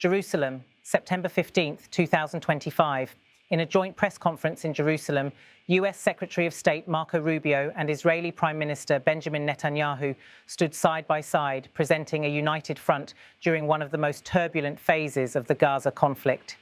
Jerusalem, September 15, 2025. In a joint press conference in Jerusalem, US Secretary of State Marco Rubio and Israeli Prime Minister Benjamin Netanyahu stood side by side, presenting a united front during one of the most turbulent phases of the Gaza conflict.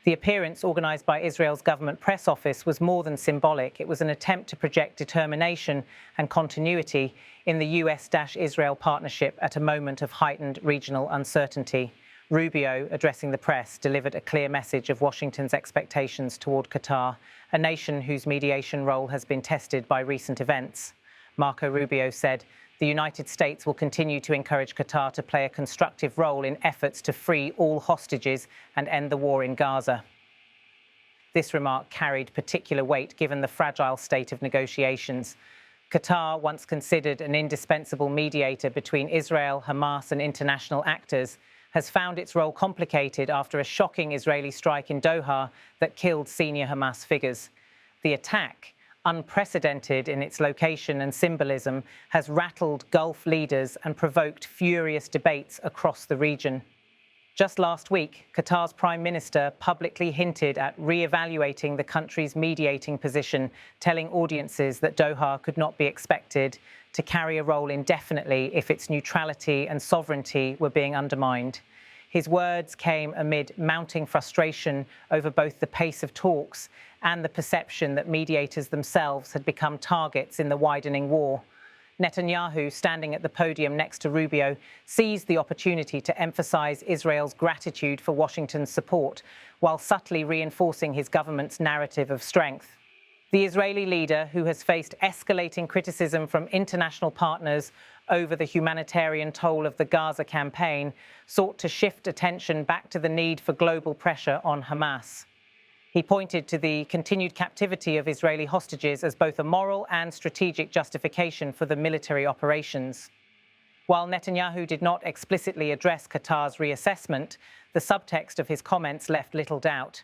The appearance, organised by Israel's government press office, was more than symbolic. It was an attempt to project determination and continuity in the US-Israel partnership at a moment of heightened regional uncertainty. Rubio, addressing the press, delivered a clear message of Washington's expectations toward Qatar, a nation whose mediation role has been tested by recent events. Marco Rubio said, "The United States will continue to encourage Qatar to play a constructive role in efforts to free all hostages and end the war in Gaza." This remark carried particular weight given the fragile state of negotiations. Qatar, once considered an indispensable mediator between Israel, Hamas and international actors, has found its role complicated after a shocking Israeli strike in Doha that killed senior Hamas figures. The attack, unprecedented in its location and symbolism, has rattled Gulf leaders and provoked furious debates across the region. Just last week, Qatar's Prime Minister publicly hinted at re-evaluating the country's mediating position, telling audiences that Doha could not be expected to carry a role indefinitely if its neutrality and sovereignty were being undermined. His words came amid mounting frustration over both the pace of talks and the perception that mediators themselves had become targets in the widening war. Netanyahu, standing at the podium next to Rubio, seized the opportunity to emphasize Israel's gratitude for Washington's support, while subtly reinforcing his government's narrative of strength. The Israeli leader, who has faced escalating criticism from international partners over the humanitarian toll of the Gaza campaign, sought to shift attention back to the need for global pressure on Hamas. He pointed to the continued captivity of Israeli hostages as both a moral and strategic justification for the military operations. While Netanyahu did not explicitly address Qatar's reassessment, the subtext of his comments left little doubt.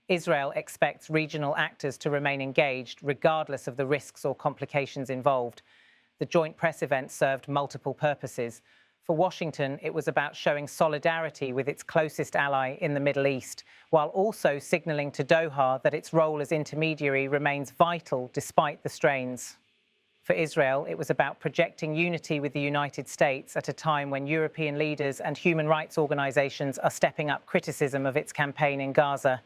Israel expects regional actors to remain engaged, regardless of the risks or complications involved. The joint press event served multiple purposes. For Washington, it was about showing solidarity with its closest ally in the Middle East, while also signalling to Doha that its role as intermediary remains vital despite the strains. For Israel, it was about projecting unity with the United States at a time when European leaders and human rights organizations are stepping up criticism of its campaign in Gaza.